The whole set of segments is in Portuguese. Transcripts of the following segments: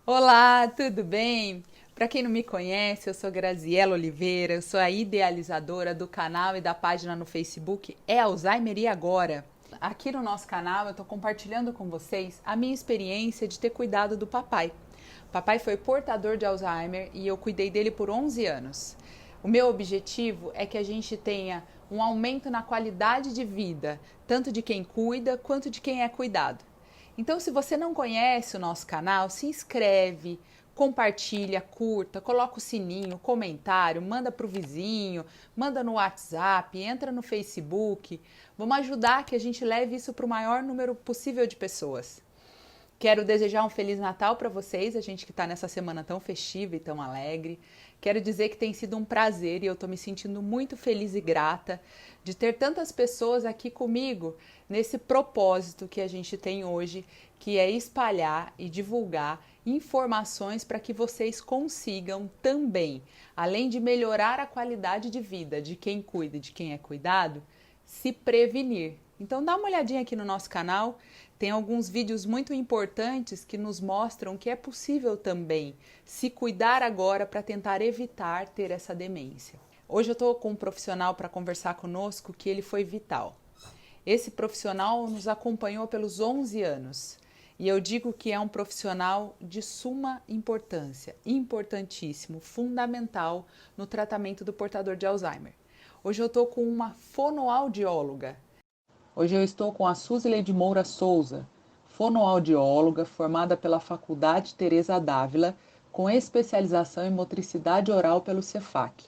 Olá, tudo bem? Para quem não me conhece, eu sou Graziela Oliveira, eu sou a idealizadora do canal e da página no Facebook É Alzheimer e Agora. Aqui no nosso canal eu estou compartilhando com vocês a minha experiência de ter cuidado do papai. Papai foi portador de Alzheimer e eu cuidei dele por 11 anos. O meu objetivo é que a gente tenha um aumento na qualidade de vida, tanto de quem cuida quanto de quem é cuidado. Então, se você não conhece o nosso canal, se inscreve, compartilha, curta, coloca o sininho, comentário, manda para o vizinho, manda no WhatsApp, entra no Facebook. Vamos ajudar que a gente leve isso para o maior número possível de pessoas. Quero desejar um Feliz Natal para vocês, a gente que está nessa semana tão festiva e tão alegre. Quero dizer que tem sido um prazer e eu estou me sentindo muito feliz e grata de ter tantas pessoas aqui comigo nesse propósito que a gente tem hoje, que é espalhar e divulgar informações para que vocês consigam também, além de melhorar a qualidade de vida de quem cuida e de quem é cuidado, se prevenir. Então dá uma olhadinha aqui no nosso canal, tem alguns vídeos muito importantes que nos mostram que é possível também se cuidar agora para tentar evitar ter essa demência. Hoje eu estou com um profissional para conversar conosco que ele foi vital. Esse profissional nos acompanhou pelos 11 anos e eu digo que é um profissional de suma importância, importantíssimo, fundamental no tratamento do portador de Alzheimer. Hoje eu estou com uma fonoaudióloga. Hoje eu estou com a Suzile de Moura Souza, fonoaudióloga formada pela Faculdade Teresa d'Ávila, com especialização em motricidade oral pelo Cefac.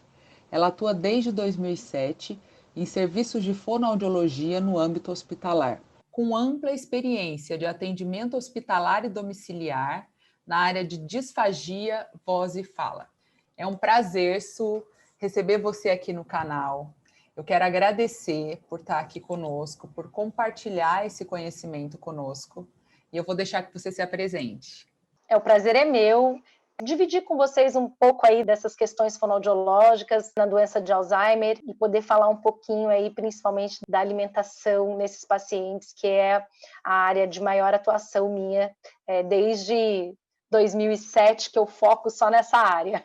Ela atua desde 2007 em serviços de fonoaudiologia no âmbito hospitalar, com ampla experiência de atendimento hospitalar e domiciliar na área de disfagia, voz e fala. É um prazer, Su, receber você aqui no canal. Eu quero agradecer por estar aqui conosco, por compartilhar esse conhecimento conosco, e eu vou deixar que você se apresente. O prazer é meu dividir com vocês um pouco aí dessas questões fonoaudiológicas na doença de Alzheimer e poder falar um pouquinho aí, principalmente da alimentação nesses pacientes, que é a área de maior atuação minha, desde 2007 que eu foco só nessa área.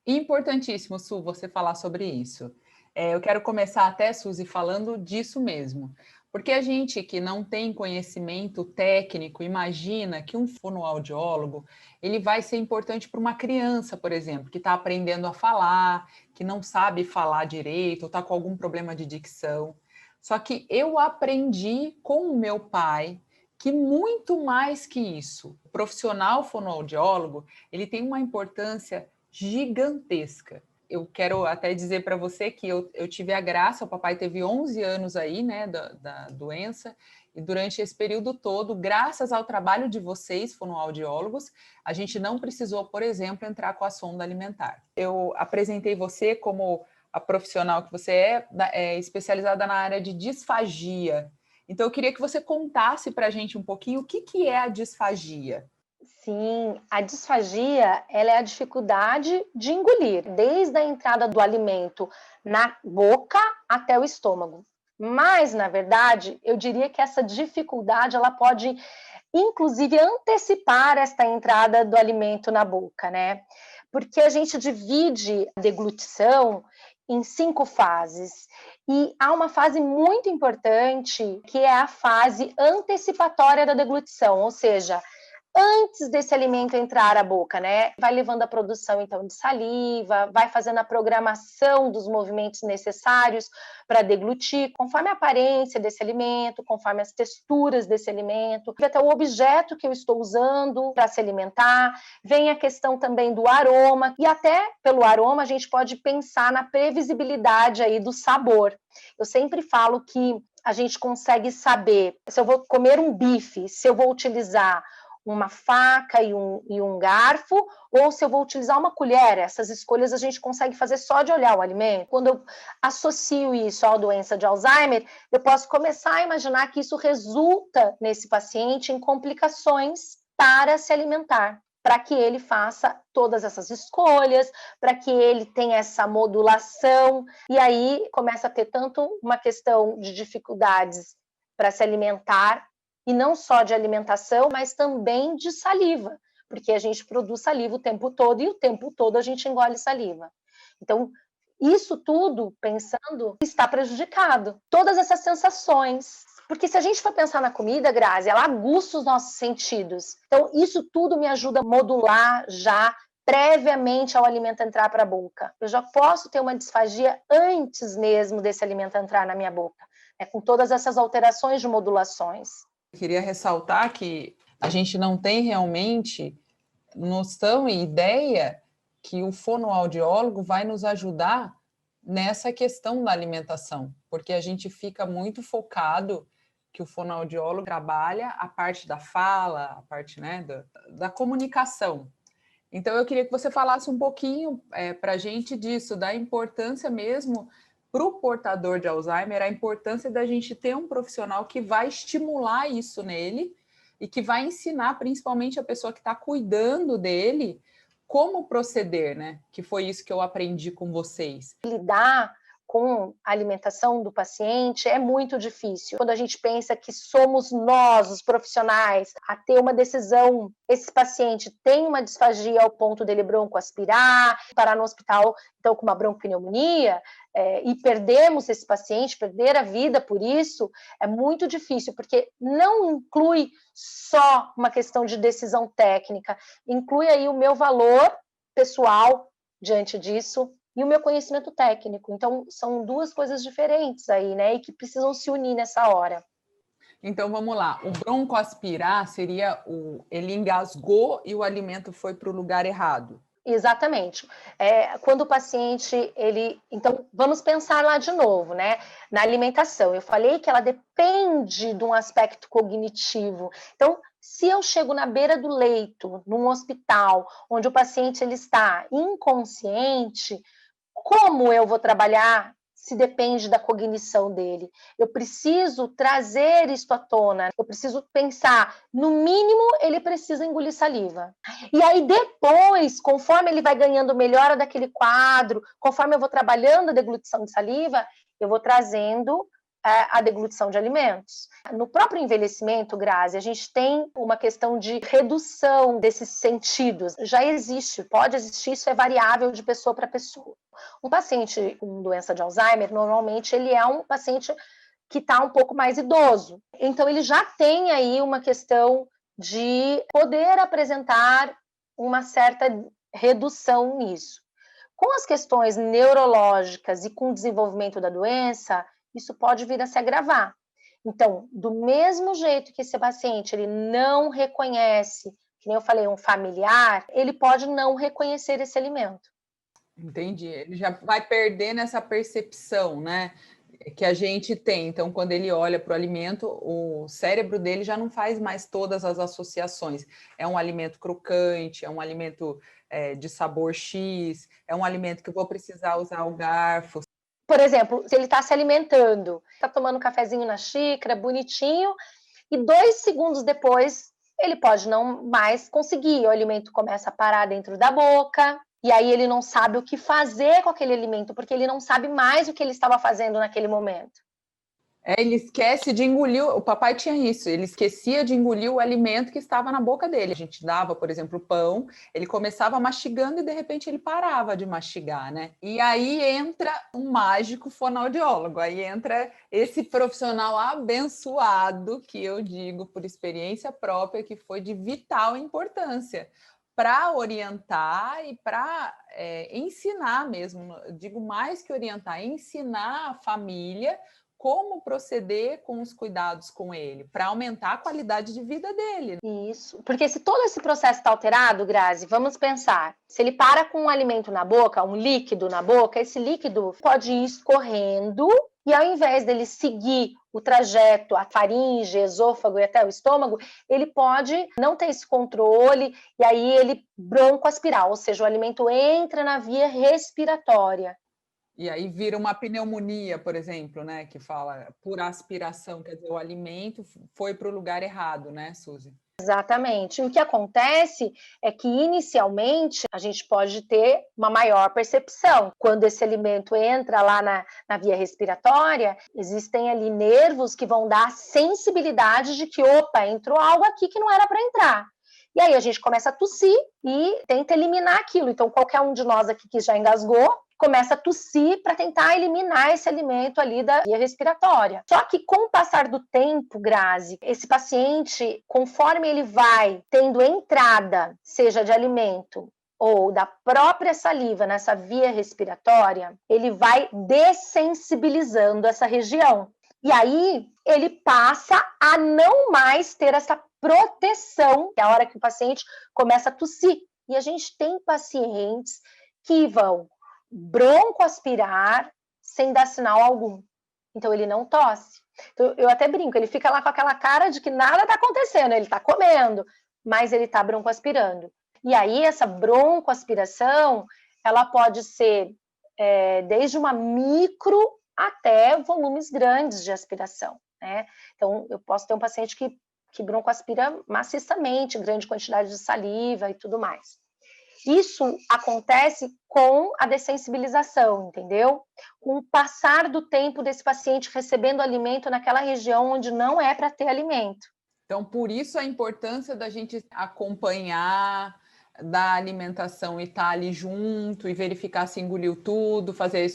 Importantíssimo, Su, você falar sobre isso. Eu quero começar até, Suzy, falando disso mesmo. Porque a gente que não tem conhecimento técnico, imagina que um fonoaudiólogo, ele vai ser importante para uma criança, por exemplo, que está aprendendo a falar, que não sabe falar direito, ou está com algum problema de dicção. Só que eu aprendi com o meu pai que muito mais que isso, o profissional fonoaudiólogo, ele tem uma importância gigantesca. Eu quero até dizer para você que eu tive a graça, o papai teve 11 anos aí, né, da doença, e durante esse período todo, graças ao trabalho de vocês, fonoaudiólogos, a gente não precisou, por exemplo, entrar com a sonda alimentar. Eu apresentei você como a profissional que você é especializada na área de disfagia. Então, eu queria que você contasse para a gente um pouquinho o que é a disfagia. Sim, a disfagia, ela é a dificuldade de engolir, desde a entrada do alimento na boca até o estômago. Mas, na verdade, eu diria que essa dificuldade, ela pode, inclusive, antecipar esta entrada do alimento na boca, né? Porque a gente divide a deglutição em 5 fases. E há uma fase muito importante, que é a fase antecipatória da deglutição, ou seja, antes desse alimento entrar à boca, né? Vai levando a produção, então, de saliva, vai fazendo a programação dos movimentos necessários para deglutir, conforme a aparência desse alimento, conforme as texturas desse alimento, até o objeto que eu estou usando para se alimentar. Vem a questão também do aroma, e até pelo aroma a gente pode pensar na previsibilidade aí do sabor. Eu sempre falo que a gente consegue saber se eu vou comer um bife, se eu vou utilizar uma faca e um garfo, ou se eu vou utilizar uma colher. Essas escolhas a gente consegue fazer só de olhar o alimento. Quando eu associo isso à doença de Alzheimer, eu posso começar a imaginar que isso resulta nesse paciente em complicações para se alimentar, para que ele faça todas essas escolhas, para que ele tenha essa modulação, e aí começa a ter tanto uma questão de dificuldades para se alimentar, e não só de alimentação, mas também de saliva, porque a gente produz saliva o tempo todo e o tempo todo a gente engole saliva. Então, isso tudo, pensando, está prejudicado. Todas essas sensações. Porque se a gente for pensar na comida, Grazi, ela aguça os nossos sentidos. Então, isso tudo me ajuda a modular já previamente ao alimento entrar para a boca. Eu já posso ter uma disfagia antes mesmo desse alimento entrar na minha boca, né, com todas essas alterações de modulações. Eu queria ressaltar que a gente não tem realmente noção e ideia que o fonoaudiólogo vai nos ajudar nessa questão da alimentação, porque a gente fica muito focado que o fonoaudiólogo trabalha a parte da fala, a parte, né, da comunicação. Então, eu queria que você falasse um pouquinho para a gente disso, da importância mesmo para o portador de Alzheimer, a importância da gente ter um profissional que vai estimular isso nele e que vai ensinar, principalmente a pessoa que está cuidando dele, como proceder, né? Que foi isso que eu aprendi com vocês. Lidar com a alimentação do paciente é muito difícil. Quando a gente pensa que somos nós, os profissionais, a ter uma decisão, esse paciente tem uma disfagia ao ponto dele broncoaspirar, parar no hospital, então, com uma broncopneumonia, e perdemos esse paciente, perder a vida por isso, é muito difícil, porque não inclui só uma questão de decisão técnica, inclui aí o meu valor pessoal diante disso, e o meu conhecimento técnico. Então, são duas coisas diferentes aí, né? E que precisam se unir nessa hora. Então, vamos lá. O broncoaspirar seria ele engasgou e o alimento foi para o lugar errado. Exatamente. Quando o paciente, Então, vamos pensar lá de novo, né? Na alimentação. Eu falei que ela depende de um aspecto cognitivo. Então, se eu chego na beira do leito, num hospital, onde o paciente ele está inconsciente, como eu vou trabalhar se depende da cognição dele? Eu preciso trazer isso à tona, eu preciso pensar, no mínimo ele precisa engolir saliva. E aí depois, conforme ele vai ganhando melhora daquele quadro, conforme eu vou trabalhando a deglutição de saliva, eu vou trazendo a deglutição de alimentos. No próprio envelhecimento, Grazi, a gente tem uma questão de redução desses sentidos. Já existe, pode existir, isso é variável de pessoa para pessoa. Um paciente com doença de Alzheimer, normalmente, ele é um paciente que está um pouco mais idoso. Então, ele já tem aí uma questão de poder apresentar uma certa redução nisso. Com as questões neurológicas e com o desenvolvimento da doença, isso pode vir a se agravar. Então, do mesmo jeito que esse paciente ele não reconhece, que nem eu falei, um familiar, ele pode não reconhecer esse alimento. Entendi. Ele já vai perdendo essa percepção, né? Que a gente tem. Então, quando ele olha para o alimento, o cérebro dele já não faz mais todas as associações. É um alimento crocante, é um alimento de sabor X, é um alimento que eu vou precisar usar o garfo. Por exemplo, se ele está se alimentando, está tomando um cafezinho na xícara, bonitinho, e 2 segundos depois ele pode não mais conseguir, o alimento começa a parar dentro da boca, e aí ele não sabe o que fazer com aquele alimento, porque ele não sabe mais o que ele estava fazendo naquele momento. Ele esquece de engolir, o papai tinha isso, ele esquecia de engolir o alimento que estava na boca dele. A gente dava, por exemplo, pão, ele começava mastigando e de repente ele parava de mastigar, né? E aí entra um mágico fonoaudiólogo, aí entra esse profissional abençoado, que eu digo por experiência própria, que foi de vital importância para orientar e para ensinar mesmo, digo mais que orientar, ensinar a família como proceder com os cuidados com ele, para aumentar a qualidade de vida dele. Isso, porque se todo esse processo está alterado, Grazi, vamos pensar, se ele para com um alimento na boca, um líquido na boca, esse líquido pode ir escorrendo e ao invés dele seguir o trajeto, a faringe, esôfago e até o estômago, ele pode não ter esse controle e aí ele broncoaspirar, ou seja, o alimento entra na via respiratória. E aí vira uma pneumonia, por exemplo, né? Que fala por aspiração, quer dizer, o alimento foi para o lugar errado, né, Suzy? Exatamente. O que acontece é que, inicialmente, a gente pode ter uma maior percepção. Quando esse alimento entra lá na via respiratória, existem ali nervos que vão dar sensibilidade de que, opa, entrou algo aqui que não era para entrar. E aí a gente começa a tossir e tenta eliminar aquilo. Então, qualquer um de nós aqui que já engasgou, começa a tossir para tentar eliminar esse alimento ali da via respiratória. Só que com o passar do tempo, Grazi, esse paciente, conforme ele vai tendo entrada, seja de alimento ou da própria saliva nessa via respiratória, ele vai dessensibilizando essa região. E aí ele passa a não mais ter essa proteção, que é a hora que o paciente começa a tossir. E a gente tem pacientes que vão broncoaspirar sem dar sinal algum. Então ele não tosse. Então, eu até brinco, ele fica lá com aquela cara de que nada está acontecendo, ele está comendo, mas ele está broncoaspirando. E aí essa broncoaspiração, ela pode ser desde uma micro até volumes grandes de aspiração, né? Então eu posso ter um paciente que broncoaspira maciçamente, grande quantidade de saliva e tudo mais. Isso acontece com a dessensibilização, entendeu? Com o passar do tempo desse paciente recebendo alimento naquela região onde não é para ter alimento. Então, por isso a importância da gente acompanhar da alimentação e estar ali junto e verificar se engoliu tudo, fazer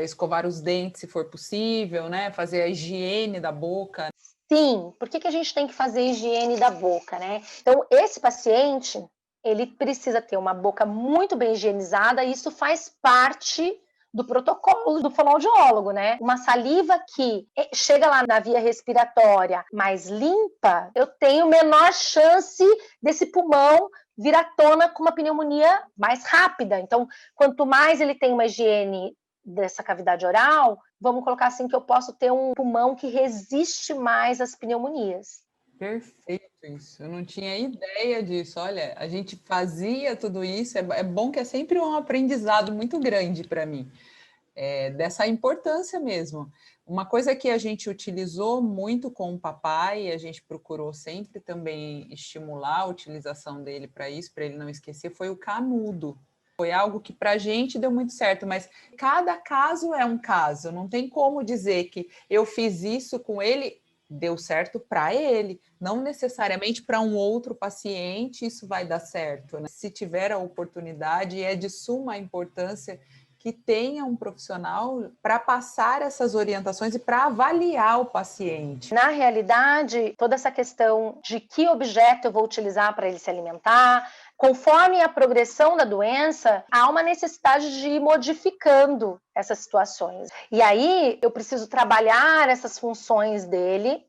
escovar os dentes se for possível, né? Fazer a higiene da boca. Sim, por que a gente tem que fazer higiene da boca, né? Então, esse paciente, ele precisa ter uma boca muito bem higienizada e isso faz parte do protocolo do fonoaudiólogo, né? Uma saliva que chega lá na via respiratória mais limpa, eu tenho menor chance desse pulmão vir à tona com uma pneumonia mais rápida. Então, quanto mais ele tem uma higiene dessa cavidade oral, vamos colocar assim que eu posso ter um pulmão que resiste mais às pneumonias. Perfeito isso, eu não tinha ideia disso. Olha, a gente fazia tudo isso, é bom que é sempre um aprendizado muito grande para mim, dessa importância mesmo. Uma coisa que a gente utilizou muito com o papai, a gente procurou sempre também estimular a utilização dele para isso, para ele não esquecer, foi o canudo. Foi algo que para a gente deu muito certo, mas cada caso é um caso, não tem como dizer que eu fiz isso com ele, deu certo para ele, não necessariamente para um outro paciente isso vai dar certo, né? Se tiver a oportunidade, é de suma importância que tenha um profissional para passar essas orientações e para avaliar o paciente. Na realidade, toda essa questão de que objeto eu vou utilizar para ele se alimentar, conforme a progressão da doença, há uma necessidade de ir modificando essas situações. E aí eu preciso trabalhar essas funções dele,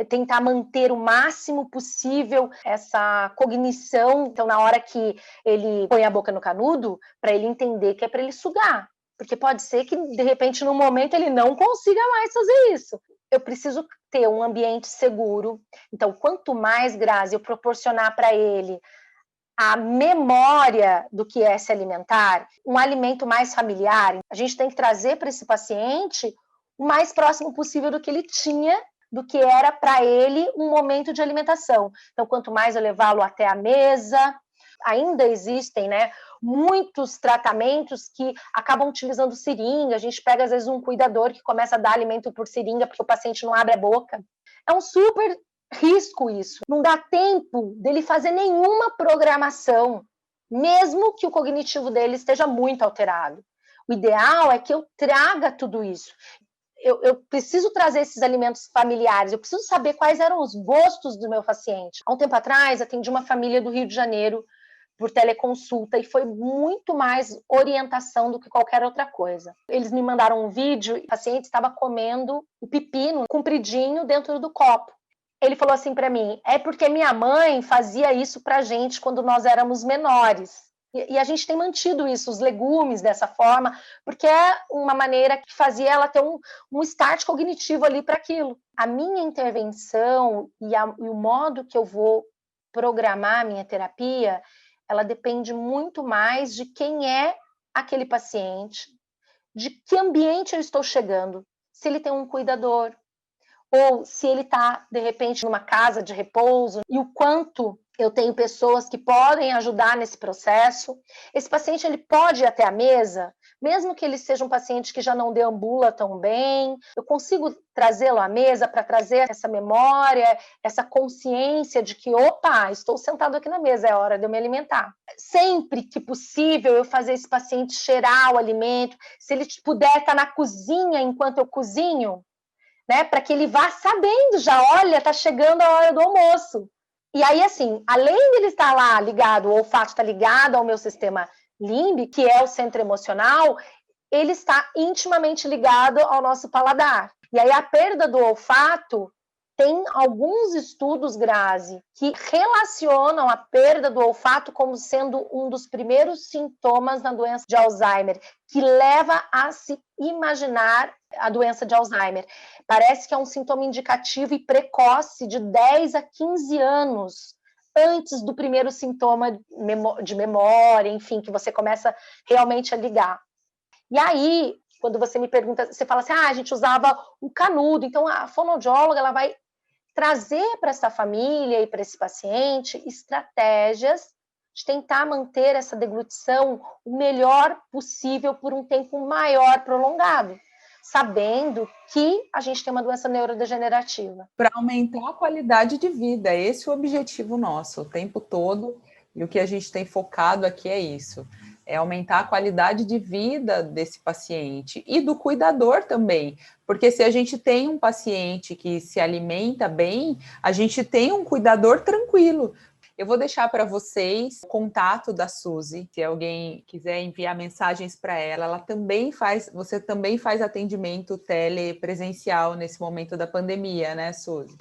tentar manter o máximo possível essa cognição. Então, na hora que ele põe a boca no canudo, para ele entender que é para ele sugar. Porque pode ser que, de repente, no momento ele não consiga mais fazer isso. Eu preciso ter um ambiente seguro. Então, quanto mais, Grazi, eu proporcionar para ele a memória do que é se alimentar, um alimento mais familiar, a gente tem que trazer para esse paciente o mais próximo possível do que ele tinha, do que era para ele um momento de alimentação. Então, quanto mais eu levá-lo até a mesa, ainda existem, né, muitos tratamentos que acabam utilizando seringa. A gente pega, às vezes, um cuidador que começa a dar alimento por seringa porque o paciente não abre a boca. É um super risco isso. Não dá tempo dele fazer nenhuma programação, mesmo que o cognitivo dele esteja muito alterado. O ideal é que eu traga tudo isso. Eu preciso trazer esses alimentos familiares, eu preciso saber quais eram os gostos do meu paciente. Há um tempo atrás, atendi uma família do Rio de Janeiro por teleconsulta e foi muito mais orientação do que qualquer outra coisa. Eles me mandaram um vídeo e o paciente estava comendo o pepino compridinho dentro do copo. Ele falou assim para mim, é porque minha mãe fazia isso para a gente quando nós éramos menores. E a gente tem mantido isso, os legumes dessa forma, porque é uma maneira que fazia ela ter um start cognitivo ali para aquilo. A minha intervenção e o modo que eu vou programar a minha terapia, ela depende muito mais de quem é aquele paciente, de que ambiente eu estou chegando, se ele tem um cuidador, ou se ele está, de repente, numa casa de repouso, e o quanto Eu tenho pessoas que podem ajudar nesse processo. Esse paciente ele pode ir até a mesa, mesmo que ele seja um paciente que já não deambula tão bem. Eu consigo trazê-lo à mesa para trazer essa memória, essa consciência de que, opa, estou sentado aqui na mesa, é hora de eu me alimentar. Sempre que possível, eu fazer esse paciente cheirar o alimento. Se ele puder estar na cozinha enquanto eu cozinho, né, para que ele vá sabendo já, olha, está chegando a hora do almoço. E aí, assim, além dele estar lá ligado, o olfato está ligado ao meu sistema límbico, que é o centro emocional, ele está intimamente ligado ao nosso paladar. E aí a perda do olfato, tem alguns estudos, Grazi, que relacionam a perda do olfato como sendo um dos primeiros sintomas da doença de Alzheimer, que leva a se imaginar a doença de Alzheimer. Parece que é um sintoma indicativo e precoce de 10 a 15 anos antes do primeiro sintoma de memória, enfim, que você começa realmente a ligar. E aí, quando você me pergunta, você fala assim, a gente usava o canudo, então a fonoaudióloga ela vai trazer para essa família e para esse paciente estratégias de tentar manter essa deglutição o melhor possível por um tempo maior prolongado, sabendo que a gente tem uma doença neurodegenerativa. Para aumentar a qualidade de vida, esse é o objetivo nosso, o tempo todo, e o que a gente tem focado aqui é isso, é aumentar a qualidade de vida desse paciente e do cuidador também, porque se a gente tem um paciente que se alimenta bem, a gente tem um cuidador tranquilo. Eu vou deixar para vocês o contato da Suzy, se alguém quiser enviar mensagens para ela, você também faz atendimento telepresencial nesse momento da pandemia, né, Suzy?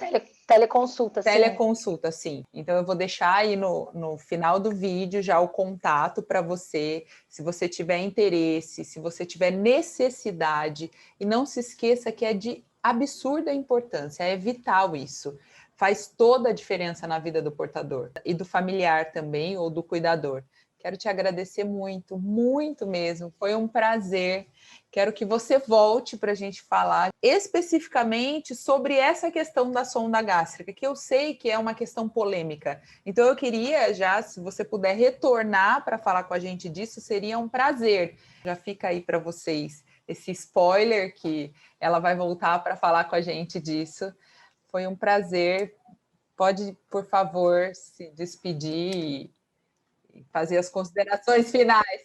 Teleconsulta, sim. Teleconsulta, sim. Então eu vou deixar aí no final do vídeo já o contato para você, se você tiver interesse, se você tiver necessidade, e não se esqueça que é de absurda importância, é vital isso. Faz toda a diferença na vida do portador e do familiar também, ou do cuidador. Quero te agradecer muito, muito mesmo. Foi um prazer. Quero que você volte para a gente falar especificamente sobre essa questão da sonda gástrica, que eu sei que é uma questão polêmica. Então, eu queria já, se você puder retornar para falar com a gente disso, seria um prazer. Já fica aí para vocês esse spoiler que ela vai voltar para falar com a gente disso. Foi um prazer. Pode, por favor, se despedir e fazer as considerações finais.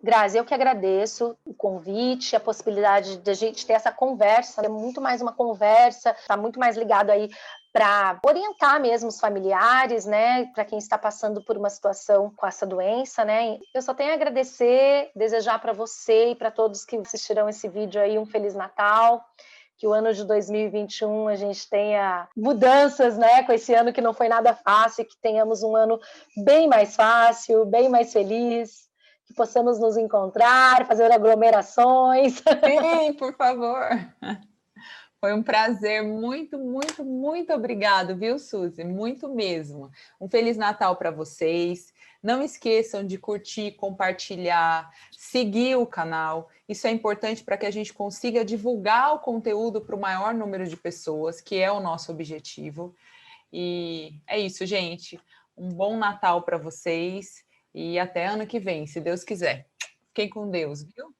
Grazi, eu que agradeço o convite, a possibilidade de a gente ter essa conversa, é muito mais uma conversa, está muito mais ligado aí para orientar mesmo os familiares, né, para quem está passando por uma situação com essa doença, né. Eu só tenho a agradecer, desejar para você e para todos que assistirão esse vídeo aí um Feliz Natal, que o ano de 2021 a gente tenha mudanças, né, com esse ano que não foi nada fácil, que tenhamos um ano bem mais fácil, bem mais feliz, que possamos nos encontrar, fazer aglomerações. Sim, por favor. Foi um prazer, muito, muito, muito obrigado, viu, Suzy? Muito mesmo. Um Feliz Natal para vocês. Não esqueçam de curtir, compartilhar, seguir o canal. Isso é importante para que a gente consiga divulgar o conteúdo para o maior número de pessoas, que é o nosso objetivo. E é isso, gente. Um bom Natal para vocês e até ano que vem, se Deus quiser. Fiquem com Deus, viu?